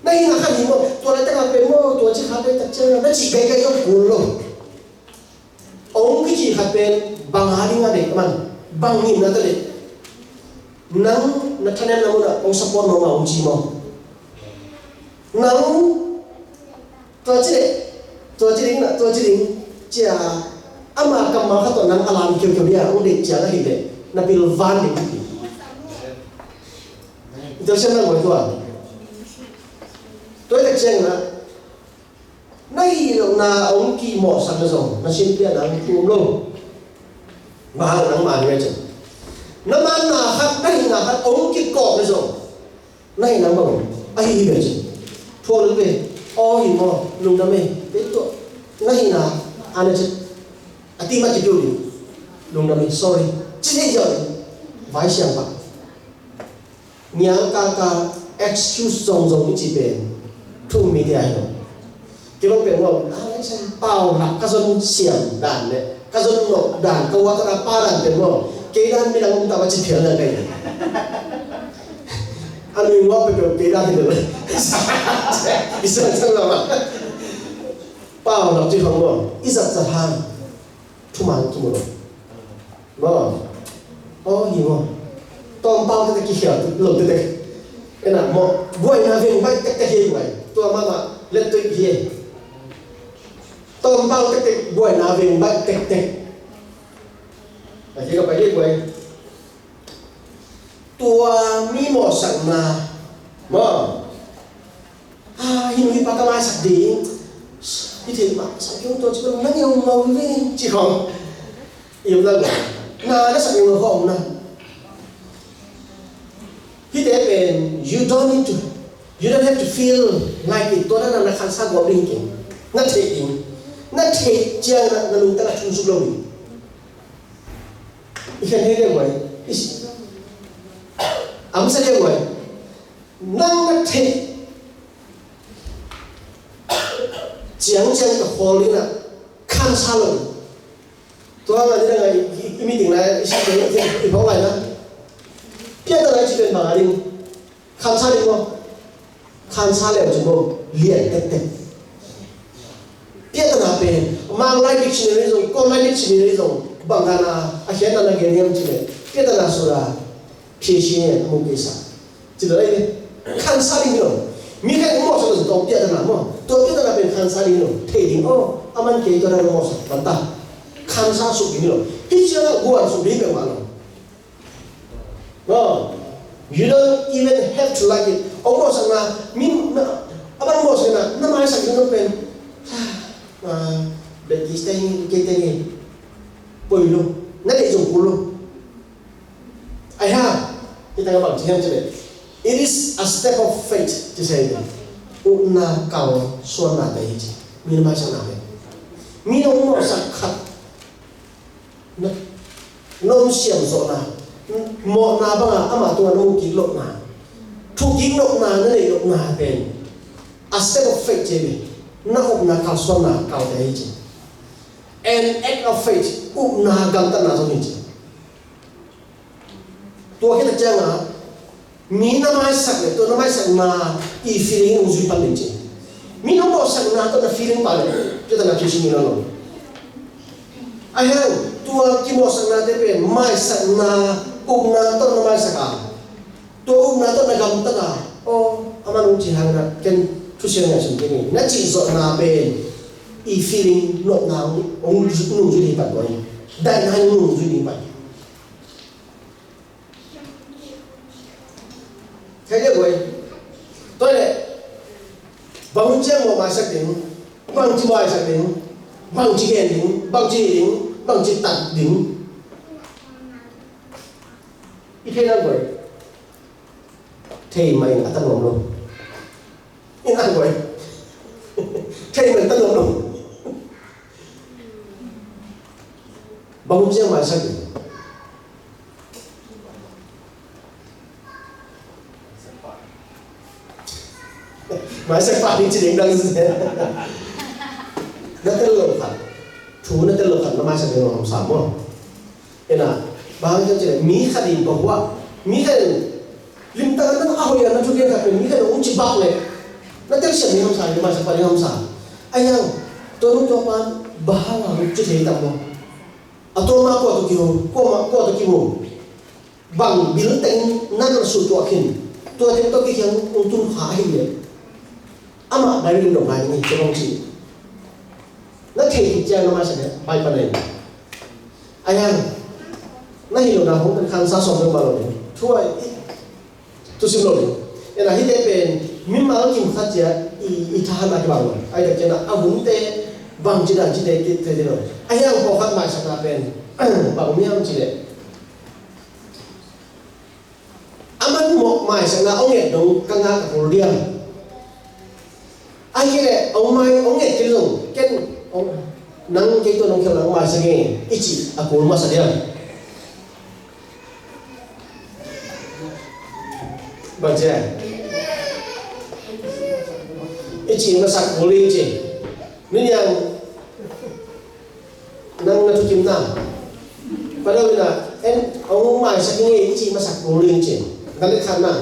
nay là cái gì mà tôi lại tăng bền mà tôi chỉ khá bền thật chơi nó chỉ gây cho cuốn rồi ông cái gì khá bền bằng hai đi để mà bằng nhìn nó tới nắng nó thay nên là một ông support nó mà ông chỉ mong nắng tôi chỉ định chia ama cầm mà khát nang alam kêu kêu dia ông để chia là hình đấy na bil van để cái tôi xem là mọi tôi được xem là nay là ông kỳ mỏ sang rồi nó xin tiền ăn cùm luôn mà hàng nắng mà nghe chừng nó mang là khát nay là khát ông kỳ cọ cái rồi nay nắng bằng ai về chừng thua lớn về ôi mỏ lùng đam mê đấy tụi nay là anh ấy tim mà chỉ điều đi lùng đam mê sorry chỉ thế giờ vài xem bạn nhà ca excuse dòng chỉ về thu mi thì ai rồi cái lúc về ngồi anh xem bao lạc các dân xiềng đàn đấy các dân nộp đàn câu qua các ba đàn về ngồi cái đàn mi đang ta mà chỉ phiền là cái anh mình ngó về cái đàn thì được đi xem là bao lạc chỉ không ngồi ít giật hàng thu mang thu một rồi hiểu không tôm bao cái kia lột cái cái nào một quay na viên bay cái kia vậy tôi mà lên tôi kia tôm bao cái quay na viên bay cái là khi gặp phải đi quay tôi mi mò sẵn mà hình như bác mai sạch đi như thế mà sạch chúng tôi chỉ cần nắng nhiều màu với chỉ không yêu ra rồi nó sạch nhiều không nè He said, you don't have to feel like it. Tôi đã làm là khán giả của mình kì. Nó thể chăng là lùng ta là chung sụp lâu đi. You can hear them way. Ám sẽ them way. Nó thể chăng cái hồ lý là khán giả lâu. Tôi là như là cái meeting này, cái phóng này đó. Biết là chỉ cần mà đi khám sát đi không? Khám sát là chúng tôi liền tết. Biết là bên mang lại dictionary rồi, con lại dictionary rồi, bằng cái nào, hiện là cái niệm chỉ này. Biết là số là phía trên này một cái sao? Chỉ là đây khám sát đi rồi. Mình cái mỏ sao là tôi biết là mà, tôi biết là bên khám sát đi rồi. Thế thì anh mình kể cho nó mỏ sao, bạn ta khám sát số đi rồi. Khi chưa là quan số đi bên mà rồi. No, you don't even have to like it. Ông bảo rằng là mình, ông bảo rằng là nó mai sạch nó bên, để cái tên bồi luôn, nó để dùng luôn. I have, kita ngomong bằng tiếng Anh. It is a step of faith to say that. Una kau suan na tay ji, mình mai sang nào mình ông bảo rằng khát, nó xiêm rõ nào. Một na bằng ama tua nông kỹ lộc na, thu kỹ lộc na nó để lộc na bên, a step of faith chứ gì, nó ôm na cao xuân na cao đấy chứ, an act of faith ôm na gam tan na giống như chứ, tua cái thật chăng à, mình nó mai sạch này, tôi nó mai sạch na, i feeling ông duy pan đến chứ, mình không bỏ sạch na tôi là feeling pan đấy, cho ta là chuyện gì nữa rồi, ai hả, tua cái mỏ sạch na thế bên mai sạch na na to na mai saka to na to na gam ta na aman chỉ hàng na ken thu xiên na sim ni na chỉ zo na ben I feeling not na ông nung duy đi bạn rồi đại na nung duy đi bạn thấy được rồi tôi này bằng chiếc một mai sạc đỉnh bằng chỉ mai sạc đỉnh bằng chỉ đèn đỉnh bằng chỉ đỉnh bằng chỉ tạt đỉnh ít thế nào vậy thì mày đã tăng lồng luôn ít nào vậy thì mày tăng lồng luôn bông riêng mà sao mà sẽ phạt đi chỉ đến đây nó tên lồng phạt chú nó tên lồng phạt nó mai sẽ đến làm sao không thế nào bahang yang jadi mikhadim bahwa mikhadim limtangan itu ahoy yang nanti dia kata mikhadim orang cibak le, nanti siapa yang hamsa, dia masih paling hamsa. Ayang, turun tuapan bahang orang cedera tamu, atau mak atau kimo, bang bilang teng nan rasul tuakin, tuakin tu yang untuk hahir le, ama dari dong lain ni, jangan cip. nó thì cha nó mà sẽ bay phần này ai ăn nó hiểu là không cần khăn sao sống được bao lâu thua tôi xin lỗi nên là hít tế bên mình mà ở kim phát chia ít thà lại bao lâu ai được cho nó ăn bún tê bằng chỉ là chỉ để thế rồi ai ăn có phát mai sang là bên bằng miếng chỉ để aman một mai sang là ông nghe đúng căng ngang cả riêng ai kia này ông nghe cái dùng cái ông nang cái tôi nông theo nang mai sang nghe ít chỉ aku rumah saja baca ít chỉ masak boleh je ni yang nang na tu kim na padahal na ông mai sang nghe ít chỉ masak boleh je kali khana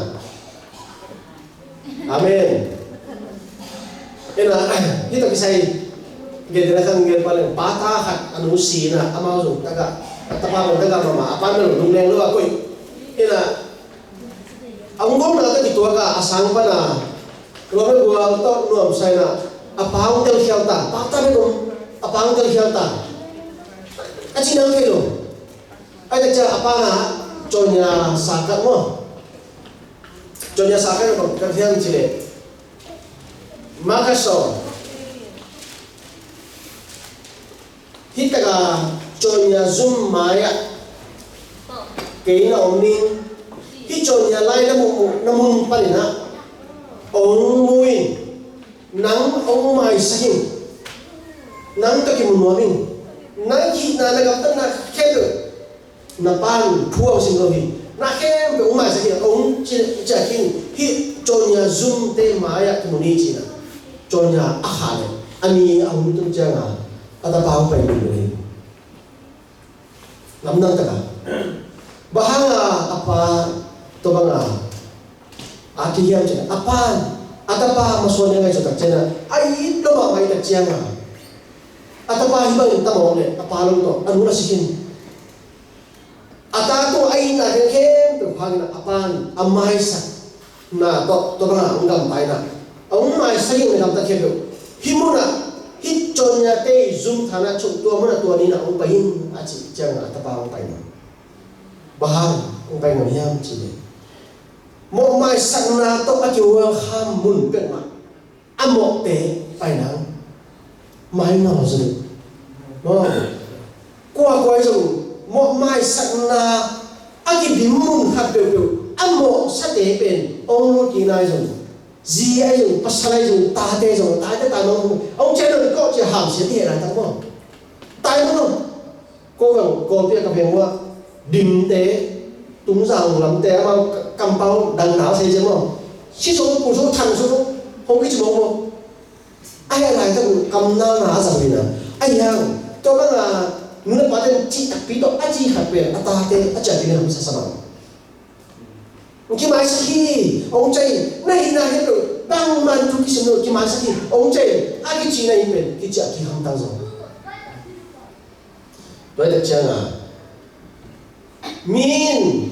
amen ena kita kisah gede kan gede paling patah hat anu si na amau tu taga tapang taga mama apa na lu leng lu aku ena ang gom na ta ditua ka asang pa na lo me gua to nuam sai na apang tel hiao ta patah ni gom apang tel hiao ta aci nang ke lo ai ta apa na conya sakat mo conya sakat ko ka hiang chile makaso hitaga conya zoom maya kena omning hi conya lai namun palina ong muin nang ong mai sahin nang ta ki munuamin nang ki na nagam tan na kelu na pan thuaw sin rohi na kem be ong mai sahin ong cha kin hi conya zoom te maya muni china conya akhale ani ang tum janga ada bau pai ni namnang taka bahanga apa to banga atiyan chena apan atapa masone ngai chotak chena ai to ba mai tak chianga atapa hibang tamo le apalong to anu na sikin ata to ai na kem to phangna apan amai sak na to banga ngam pai na ông mai sai người làm ta kêu himuna hit chonya te zoom thana chuk tua mana tua ni na ông pahin aci chang ta pa ông pai bahang ông pai ngam yam chi mo mai sang na to achu ham mun pe ma amok te pai nang mai na zo mo qua zo mo mai sang na aki bimun khat pe amok sa te pen ông lo ki nai zo gì ai dùng pasal ai dùng ta te nong ông chơi được có chỉ hàm sẽ thiệt là thằng không tai nó không cô rằng cô tiếc cà phê mua đình tế túng rằng lắm tế mà cầm bao đằng nào xây dựng không chỉ số một số thằng số không biết chịu không ai lại thằng cầm na ná rằng gì nè ai hàng cho nó là nó bắt đầu chỉ đặc biệt đó ai chỉ hạt về ta te ai chơi thì không sao sao cái máy khi ông chơi này là hết rồi đang mang thu cái số cái máy khi ông chơi ai cái chuyện này mình cái chuyện thì không tăng rồi vậy được chưa à min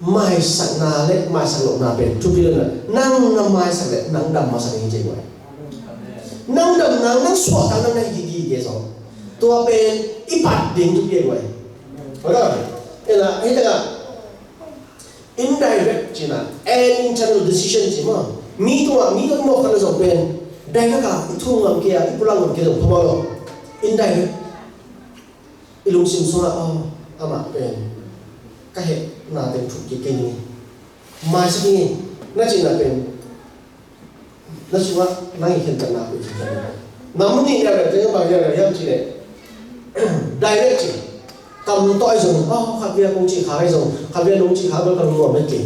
mai sẵn na lệ mai sẵn lộ na bên chú biết là năng mai sẵn lệ năng đầm mà sẵn như thế vậy năng đầm năng xoa tăng năng này gì vậy rồi tua bên ít bát đến chú biết vậy phải không nên là hết rồi indirect china and internal decision chima mi to mo kana zo pen direct ka thu ngam kia ipulang ngam kia zo thomalo indirect ilung sim so ama pen ka he na te thu ki ke ni ma sa ni na china pen na suwa na hi hen na ko china namni ya ga te ba ya ga yam chi le direct chi cầm tôi dùng khác biệt công chị khá hay dùng khác biệt công chị khá với cần mua mấy kỳ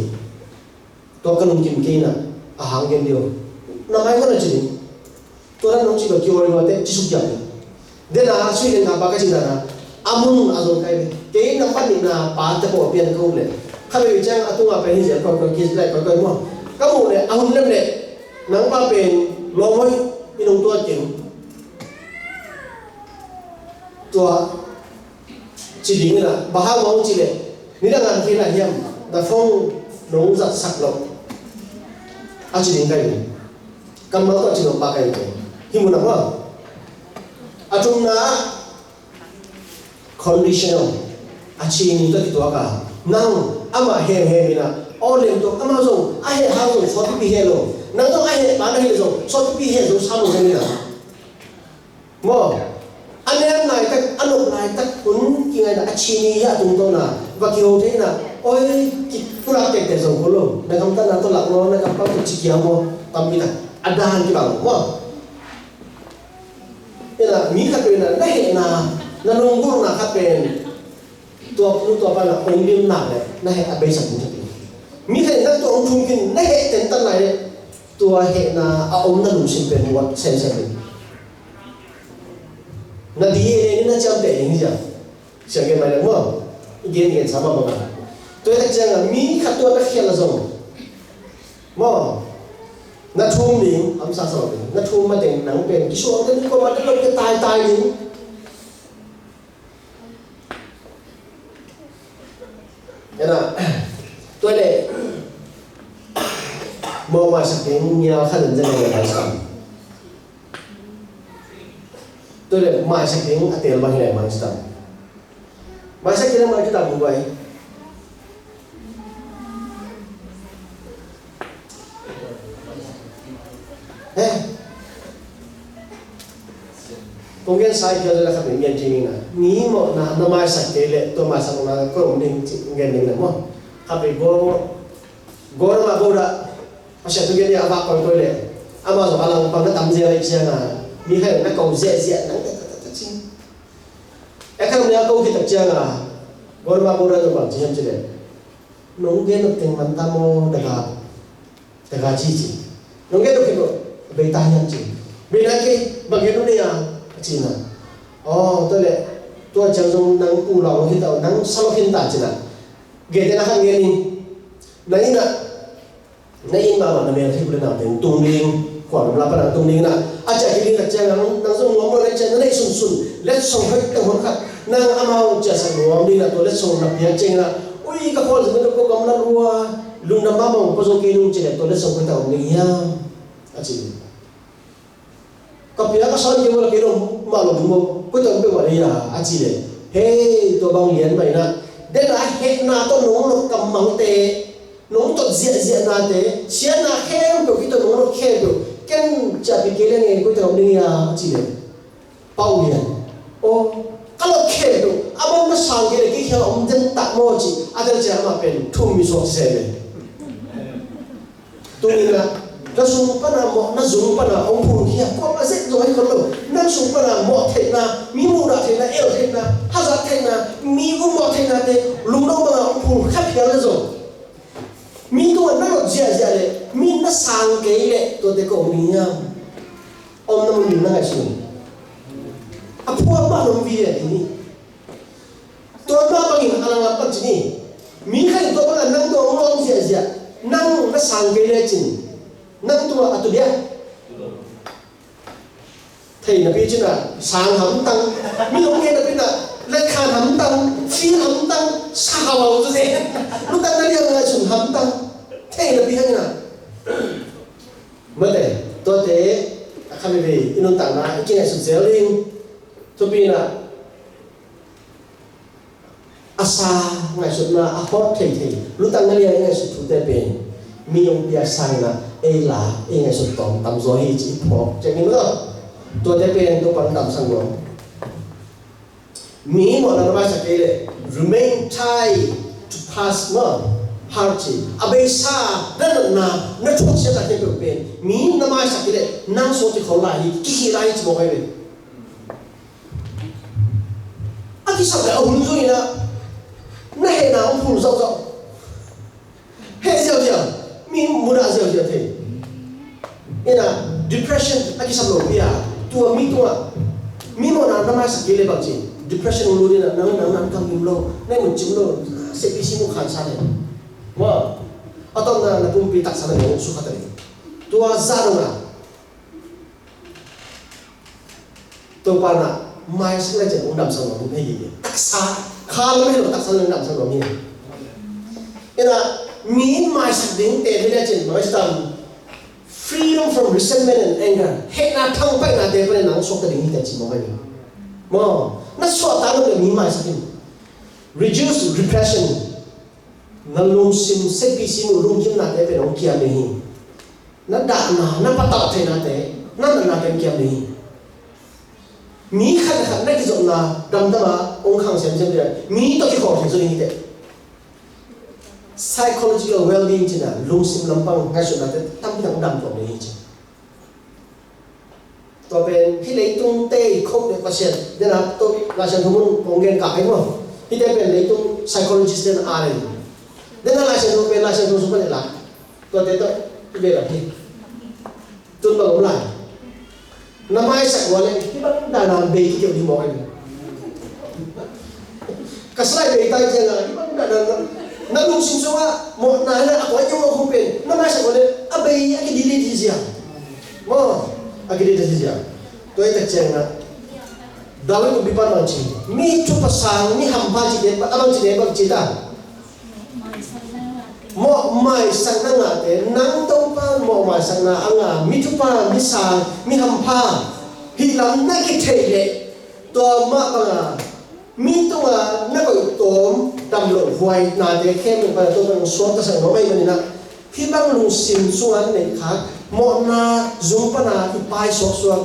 tôi cần dùng kim kỳ nè hàng game điều năm hai con là chỉ tôi đang công chị bảo kêu anh nói chỉ sụp dậy đến là suy đến là ba cái gì là amun azon cái năm bắt định là ba tập bộ biên câu này khác biệt trang atung apa ini jadi còn kia lại còn mua các bộ này amun năm này nắng ba bên lo mới inung tua chịu tua chỉ định là bahang mau chỉ lệ nếu đang làm thế là hiểm là phong nấu giặt sạch lộc chỉ định cái cầm nó chỉ được ba cái này khi muốn làm không atung na conditional achi ni to kitwa ka nang ama he mina olem to ama zo a he ha zo so pi he lo nang to a he ba na he zo so pi he zo sa mo ni na mo anh này tak anu này tak kun ki ngai achi ni ya tung to na ba ki ho the na oi ki pura tek te zo ko lo na kam ta na to lak lo na kam pa chi ki mo tam mi ta adahan ki ba mo ina mi ka pe na he na lunggur na ka pe tua pa na ong lim na le na he abe sa ni mi he na to ong chung kin na he ten tan lai tua he na a ong na lu sim pe ni wat sen sen na die ni na cham te ni ja sia ke mai mo igen gen sama ba to ta chang mi kha tua na khel la zo mo na thum ni am sa sa na thum ma teng nang pen ki so ta ni ko ma ta lo ke tai ni ena tôi để mô mà sắp đến nhau khá lần dân này là sao tôi để mà sắp đến tiền bao nhiêu này mà sao mà sắp đến mà chúng ta cũng vậy công viên sai cho là các bệnh nhân chỉ mình nghĩ một là nó mai sạch cái lệ tôi mai sạch là có ổn định nghe mình là không các bệnh go nó mà go đã sẽ tôi nghĩ là bác còn tôi lệ mà rồi bạn còn nó tắm gì vậy chứ mi hay nó cầu dễ nắng chứ em không nhớ câu khi tập chơi go nó mà go ra rồi bảo gì em chứ đấy nông nghiệp nó tiền mình ta mua đại gà chi nông nghiệp nó cái về tài nhân chỉ vì này cái bằng cái nó đi chỉ là tôi chẳng dùng nắng u lòng khi tàu nắng sau khi tạt chỉ là ghé thế nào khác nghe đi nãy mà bạn mình thấy bữa nào thì tung đi khoảng là bắt đầu tung đi nè chạy cái đi đặt chân nắng dùng ngón lên chân nó đây sùn lết sông hết tàu hỗn hợp nắng amau chả sang ngón đi là tôi lết sông nạp nhang chân là ui cái phôi gì nó có cầm là rùa lùng nằm mông có dùng cái lùng chỉ là tôi lết sông cái tàu này nha chỉ kapia ka son ke wala ke ro ma lo mo ko to be wala ya achi le he to bang lian mai na de la he na to no lo kam mang te no to zia na te sia na he ko ki to no lo khe do ken cha bi ke le nge ko to ni ya achi le pau lian o ka lo khe do abang na sang ke le ki kha om den tak mo chi adal cha ma pen thum mi so se le tu ni na nó dùng pa na mo na dùng pa na ông phụ kia có mà rất rồi không đâu nó dùng pa na mo thế na mi mu đã thế na eo thế na ha ra thế na mi cũng mo thế na thế lúc đâu mà ông phụ khắp kia là rồi mi tôi nó là dễ đấy mi nó sang cái đấy tôi thấy có mi nha ông nó mình nói gì à phụ ba nó vi đấy đi tôi ba bằng hình anh làm bắt gì mi hay tôi bằng năng tôi ông dễ năng nó sang cái đấy chứ năng tua à tụi biết thầy là biết chứ nào sáng hầm tăng mi không nghe được biết là lên khan hầm tăng phi hầm tăng sao vào cho thế lúc tăng nó đi là sủng hầm tăng thầy là biết như nào mới để tôi thế không vì inon tặng là cái này sủng dẻo lên tôi biết là asa ngày sủng là hot thầy lúc tăng nó đi ngày sủng thủ tệ bền mi ông bia sang là là ngày sụt tỏng tầm rồi chỉ bỏ chạy đi nữa tôi thấy bên tôi vẫn tầm sang rồi mi một lần ba sẽ kể remain tied to pass nó harchi abesa dan na chốt sẽ là cái biểu bên mi nó mai sẽ kể năng số thì khó lại kỳ lại chỉ một cái bên à cái sao lại ông rồi này nào ông phụ rộng hết giờ mi muốn đã giờ thế ina depression aki sablo pia tua mi mo na ma sa kele bang chi depression lu ni na nang kam nim lo nai mun chim lo se pi si mu khan sa le wa atong na pum pi tak sa na su kha ta tua za ro na to pa na mai sa la je ung dam sa lo ni hi tak sa kha lo me lo tak sa lo dam sa lo ni ina mi mai sa ding te le chen noi stam freedom from resentment and anger hết na thăng bay na để bên nắng sốt cái đỉnh này chỉ một cái mo na so ta no mi mai sakin reduce repression na lung sim se pi sim lung kim na te pe no kia me hi na da na pata the na te na te kia me hi mi khan na ki zo na dam dama ong khang sem sem de mi to ki ko thi zo ni te psychological well-being china lung sim lampang ha so na te tam dang dam to me hi to ben hi lei tung te khop de pasien de na to la san thumun kongen ka ai mo hi te ben lei tung psychologist den a le de na la san thu ben la san thu su ba la to te to be la hi tun ba lo la na mai sak wa le ki ba da na be ki di mo ai ka sai be tai je na ki ba da na lung sim so wa mo na na ko ai mo khop ben na mai sak wa le a be ya ki di le di sia mo agri desija to ita chenga dawe ko bipan manchi mi chu pasang mi hampa ji de abang ji de bang cita mo mai sang na nga te nang tong pa mo mai sang na anga mi chu pa mi sang mi hampa hi lam na ki thele to ma ba mi to na ko tom dam lo huai na de khem ba to bang so ta sang no mai mani na hi bang lu sim suan ne kha mo na zum pa na ipai sok sok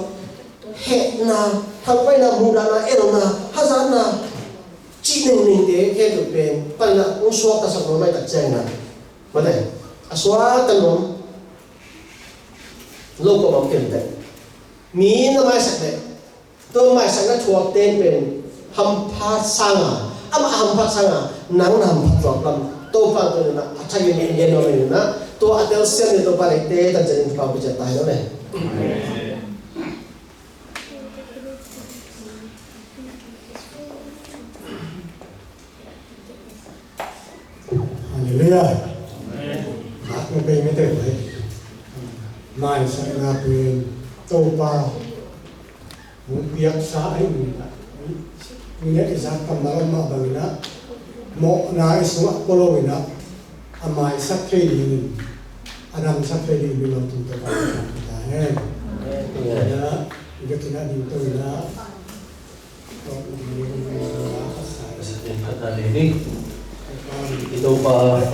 he na thang pai na mu na ero na hazan na chi ning ning de he du pen pa na un so ta sak no mai ta cheng na ma dai aswa ta nom lo ko bam ken te mi na mai sak de to mai sak na thuak ten pen ham pha sanga ama ham pha sanga nang nam pha lam to pa to na acha ye ne no me na to atel sem ne to pa le te ta jen pa bu ja tai no ne hallelujah hát nó về mới tới đấy mai sẽ là quyền tô pa muốn biết xã ấy mình nhớ cái giá cầm đó mà bằng đó một ngày xuống Apollo mình đó mai sắp thuê đi mình Adam sắp thuê đi mình làm tụi tôi phải làm cái này đó cái cái này tôi đó Ito pa